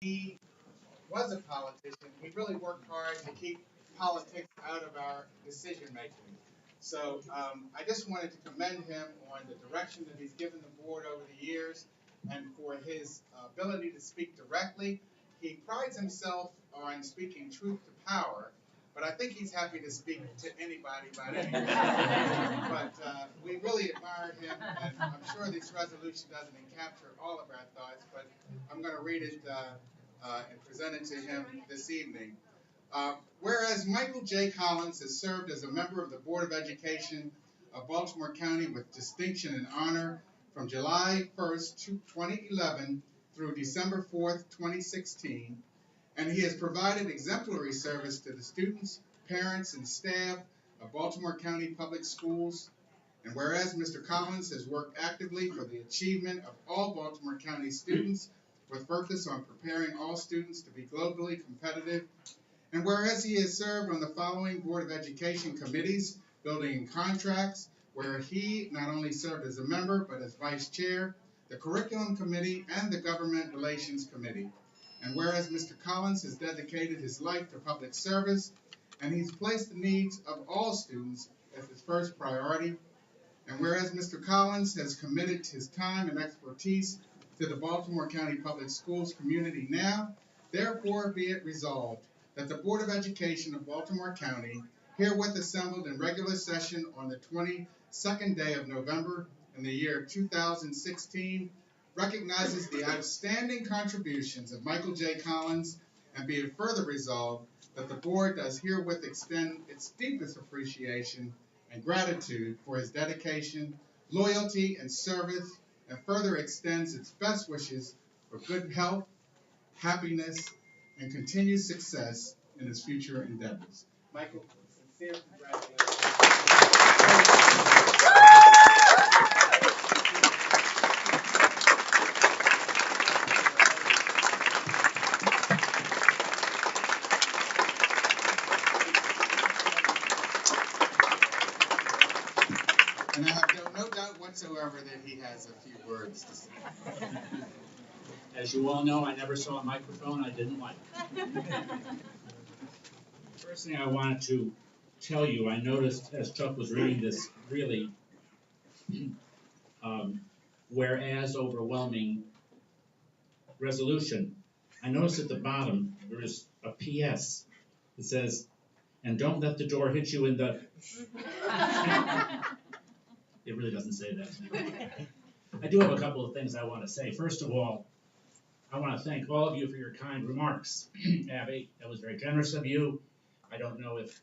he was a politician, he really worked hard to keep politics out of our decision making. So I just wanted to commend him on the direction that he's given the board over the years and for his ability to speak directly. He prides himself on speaking truth to power, but I think he's happy to speak to anybody about anything. But we really admire him, and I'm sure this resolution doesn't capture all of our thoughts, but I'm going to read it and present it to him this evening. Whereas Michael J. Collins has served as a member of the Board of Education of Baltimore County with distinction and honor from July 1st, 2011 through December 4th, 2016, and he has provided exemplary service to the students, parents, and staff of Baltimore County Public Schools. And whereas Mr. Collins has worked actively for the achievement of all Baltimore County students with focus on preparing all students to be globally competitive. And whereas he has served on the following Board of Education committees, Building and Contracts, where he not only served as a member, but as vice chair, the Curriculum Committee, and the Government Relations Committee. And whereas Mr. Collins has dedicated his life to public service, and he's placed the needs of all students as his first priority. And whereas Mr. Collins has committed his time and expertise to the Baltimore County Public Schools community now, therefore be it resolved that the Board of Education of Baltimore County, herewith assembled in regular session on the 22nd day of November in the year 2016, recognizes the outstanding contributions of Michael J. Collins, and be it further resolved that the Board does herewith extend its deepest appreciation and gratitude for his dedication, loyalty, and service, and further extends its best wishes for good health, happiness, and continued success in his future endeavors. Michael, sincere congratulations. And I have no doubt whatsoever that he has a few words to say. As you all know, I never saw a microphone I didn't like. First thing I wanted to tell you, I noticed as Chuck was reading this really whereas overwhelming resolution, I noticed at the bottom there is a PS. It says, and don't let the door hit you in the... It really doesn't say that. I do have a couple of things I want to say. First of all, I want to thank all of you for your kind remarks. Abby, that was very generous of you. I don't know if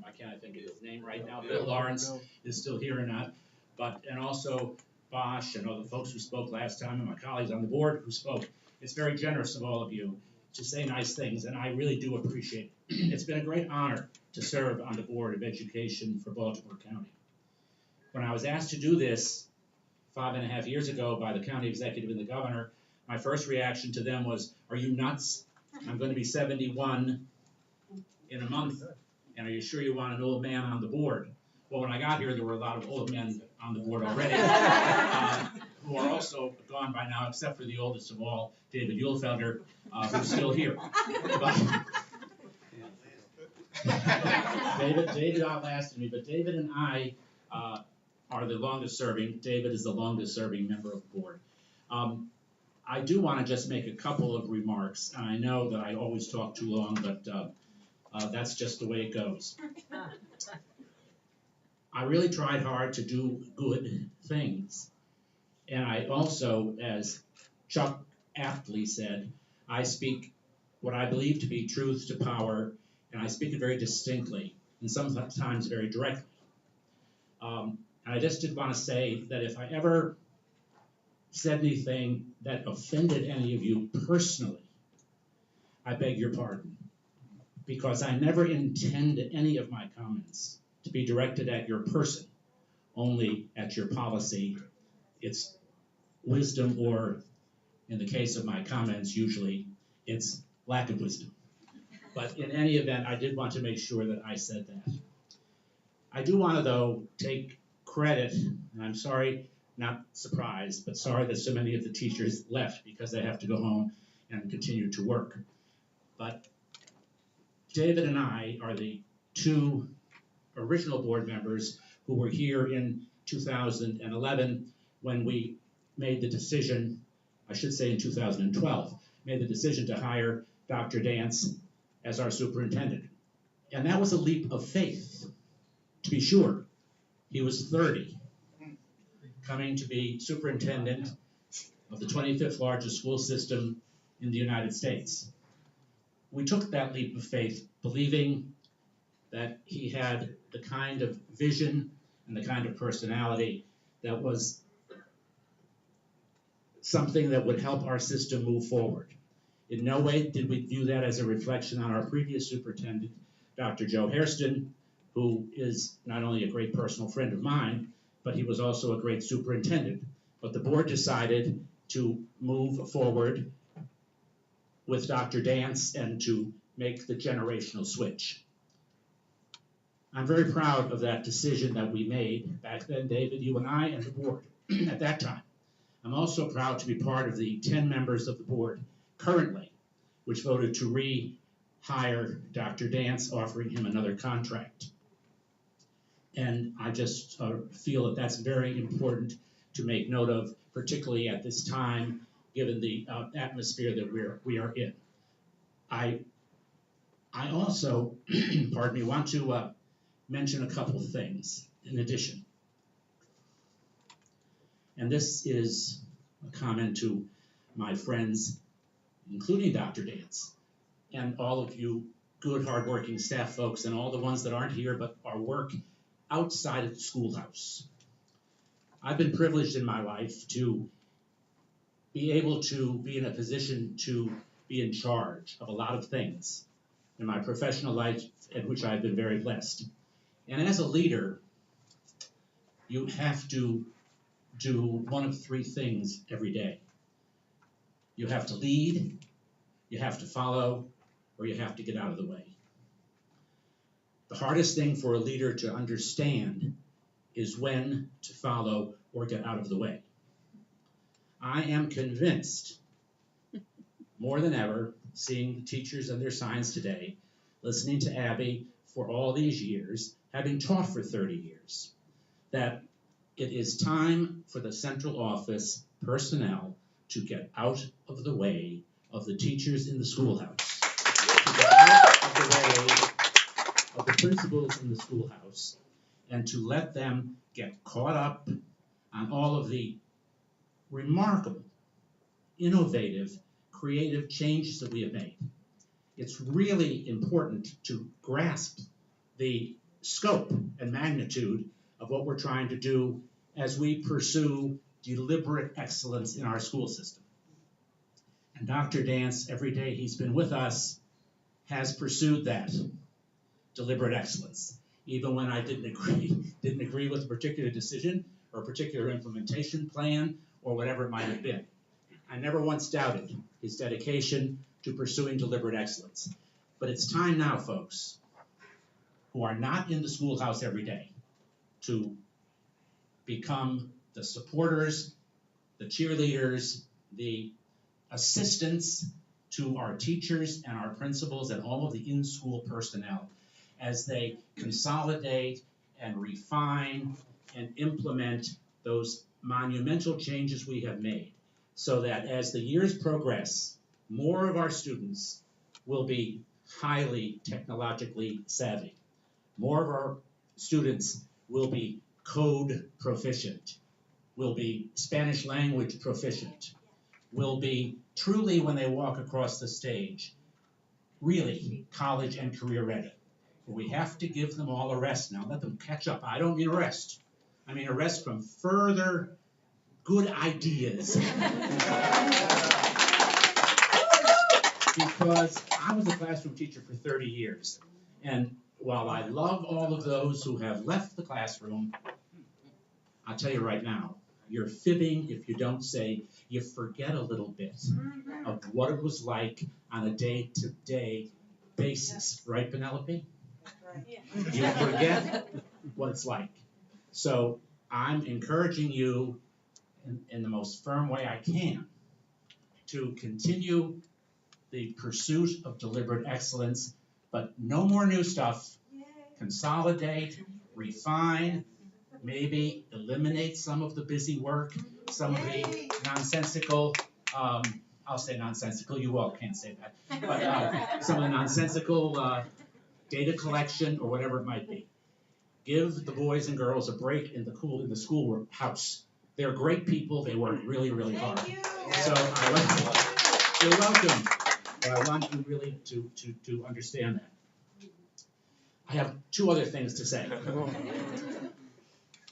why can't I think of his name right now? Bill Lawrence is still here or not. But, and also Bosch and all the folks who spoke last time and my colleagues on the board who spoke. It's very generous of all of you to say nice things, and I really do appreciate it. It's been a great honor to serve on the Board of Education for Baltimore County. When I was asked to do this 5.5 years ago by the county executive and the governor, my first reaction to them was, are you nuts? I'm going to be 71 in a month, and are you sure you want an old man on the board? Well, when I got here, there were a lot of old men on the board already, who are also gone by now, except for the oldest of all, David Uhlfelder, who's still here. But, David outlasted me, but David and I are the longest serving. David is the longest serving member of the board. I do want to just make a couple of remarks, and I know that I always talk too long, but that's just the way it goes. I really tried hard to do good things, and I also, as Chuck aptly said, I speak what I believe to be truth to power, and I speak it very distinctly, and sometimes very directly. And I just did want to say that if I ever said anything that offended any of you personally, I beg your pardon, because I never intend any of my comments to be directed at your person, only at your policy. It's wisdom, or in the case of my comments, usually it's lack of wisdom. But in any event, I did want to make sure that I said that. I do want to, though, take credit, and I'm sorry not surprised, but sorry that so many of the teachers left because they have to go home and continue to work. But David and I are the two original board members who were here in 2011 when we made the decision, I should say in 2012, made the decision to hire Dr. Dance as our superintendent. And that was a leap of faith, to be sure. He was 30, coming to be superintendent of the 25th largest school system in the United States. We took that leap of faith, believing that he had the kind of vision and the kind of personality that was something that would help our system move forward. In no way did we view that as a reflection on our previous superintendent, Dr. Joe Hairston, who is not only a great personal friend of mine, but he was also a great superintendent. But the board decided to move forward with Dr. Dance and to make the generational switch. I'm very proud of that decision that we made back then, David, you and I, and the board at that time. I'm also proud to be part of the 10 members of the board currently, which voted to rehire Dr. Dance, offering him another contract. And I just feel that that's very important to make note of, particularly at this time, given the atmosphere that we are in. I also, pardon me, want to mention a couple of things in addition. And this is a comment to my friends, including Dr. Dance, and all of you good, hardworking staff folks, and all the ones that aren't here but are work outside of the schoolhouse. I've been privileged in my life to be able to be in a position to be in charge of a lot of things in my professional life, at which I've been very blessed. And as a leader, you have to do one of three things every day. You have to lead, you have to follow, or you have to get out of the way. The hardest thing for a leader to understand is when to follow or get out of the way. I am convinced, more than ever, seeing the teachers and their signs today, listening to Abby for all these years, having taught for 30 years, that it is time for the central office personnel to get out of the way of the teachers in the schoolhouse, to get out of the way of the principals in the schoolhouse, and to let them get caught up on all of the remarkable, innovative, creative changes that we have made. It's really important to grasp the scope and magnitude of what we're trying to do as we pursue deliberate excellence in our school system. And Dr. Dance, every day he's been with us, has pursued that deliberate excellence. Even when I didn't agree with a particular decision or a particular implementation plan or whatever it might have been. I never once doubted his dedication to pursuing deliberate excellence. But it's time now, folks, who are not in the schoolhouse every day, to become the supporters, the cheerleaders, the assistants to our teachers and our principals and all of the in-school personnel as they consolidate and refine and implement those monumental changes we have made, so that as the years progress, more of our students will be highly technologically savvy. More of our students will be code proficient, will be Spanish language proficient, will be truly, when they walk across the stage, really college and career ready. But we have to give them all a rest now. Let them catch up. I don't mean a rest. I mean a rest from further good ideas. Because I was a classroom teacher for 30 years. And while I love all of those who have left the classroom, I'll tell you right now, you're fibbing if you don't say you forget a little bit of what it was like on a day-to-day basis. Right, Penelope? Right. You forget what it's like. So I'm encouraging you in the most firm way I can to continue the pursuit of deliberate excellence, but no more new stuff. Consolidate, refine, maybe eliminate some of the busy work, some of the nonsensical, I'll say nonsensical, you all can't say that, but some of the nonsensical data collection or whatever it might be. Give the boys and girls a break in the schoolhouse. They're great people. They work really, really hard. So you're welcome. But I want you really to understand that. I have two other things to say.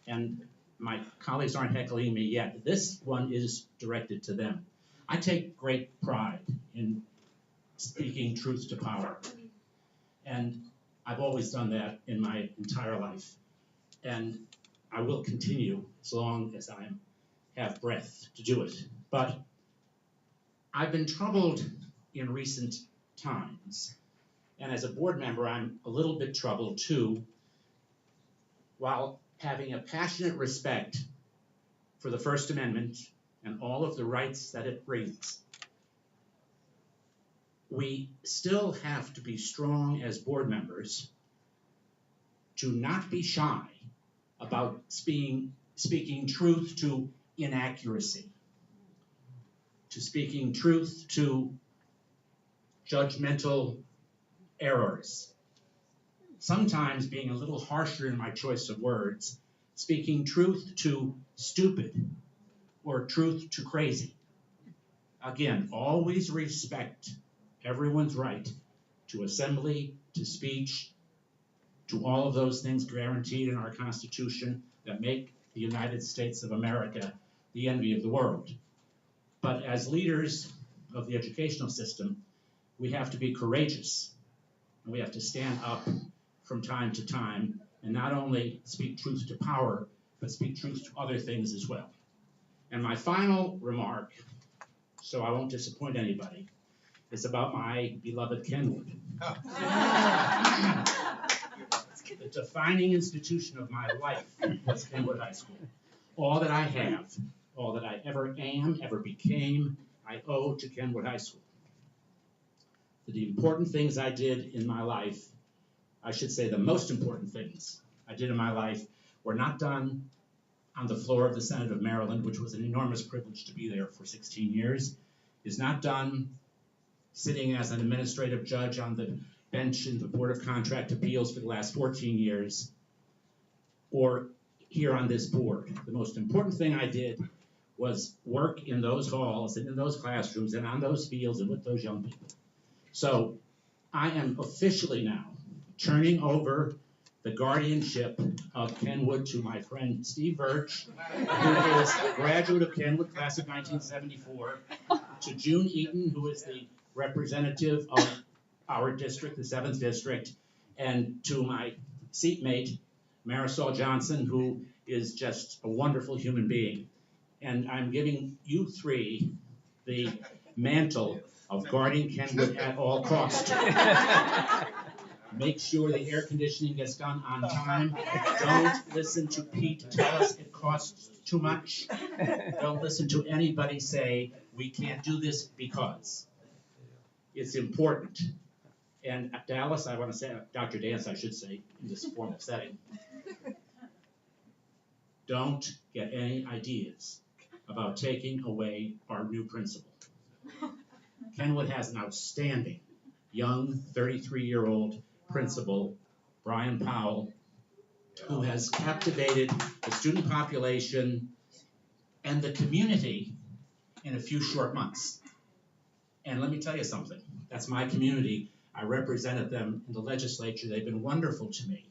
And my colleagues aren't heckling me yet. This one is directed to them. I take great pride in speaking truth to power. And I've always done that in my entire life. And I will continue as long as I have breath to do it. But I've been troubled in recent times. And as a board member, I'm a little bit troubled too, while having a passionate respect for the First Amendment and all of the rights that it brings. We still have to be strong as board members to not be shy about speaking truth to inaccuracy, to speaking truth to judgmental errors, sometimes being a little harsher in my choice of words, speaking truth to stupid or truth to crazy. Again, always respect everyone's right to assembly, to speech, to all of those things guaranteed in our Constitution that make the United States of America the envy of the world. But as leaders of the educational system, we have to be courageous, and we have to stand up from time to time and not only speak truth to power, but speak truth to other things as well. And my final remark, so I won't disappoint anybody, is about my beloved Kenwood. The defining institution of my life was Kenwood High School. All that I have, all that I ever am, ever became, I owe to Kenwood High School. The important things I did in my life, I should say the most important things I did in my life, were not done on the floor of the Senate of Maryland, which was an enormous privilege to be there for 16 years, is not done sitting as an administrative judge on the bench in the Board of Contract Appeals for the last 14 years, or here on this board. The most important thing I did was work in those halls and in those classrooms and on those fields and with those young people. So I am officially now turning over the guardianship of Kenwood to my friend Steve Birch, who is a graduate of Kenwood, class of 1974, to June Eaton, who is the representative of our district, the 7th District, and to my seatmate, Marisol Johnson, who is just a wonderful human being. And I'm giving you three the mantle of guarding Kenwood at all costs. Make sure the air conditioning gets done on time. Don't listen to Pete tell us it costs too much. Don't listen to anybody say, we can't do this because. It's important. And at Dallas, I want to say, Dr. Dance, I should say, in this formal setting, don't get any ideas about taking away our new principal. Kenwood has an outstanding young 33-year-old principal, Brian Powell, who has captivated the student population and the community in a few short months. And let me tell you something, that's my community. I represented them in the legislature. They've been wonderful to me.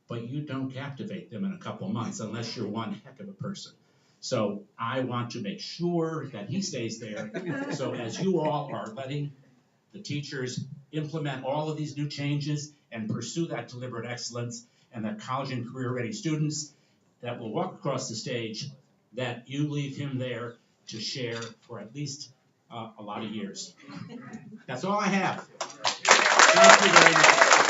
But you don't captivate them in a couple months unless you're one heck of a person. So I want to make sure that he stays there. So as you all are letting the teachers implement all of these new changes and pursue that deliberate excellence and that college and career ready students that will walk across the stage, that you leave him there to share for at least a lot of years. That's all I have. Thank you very much.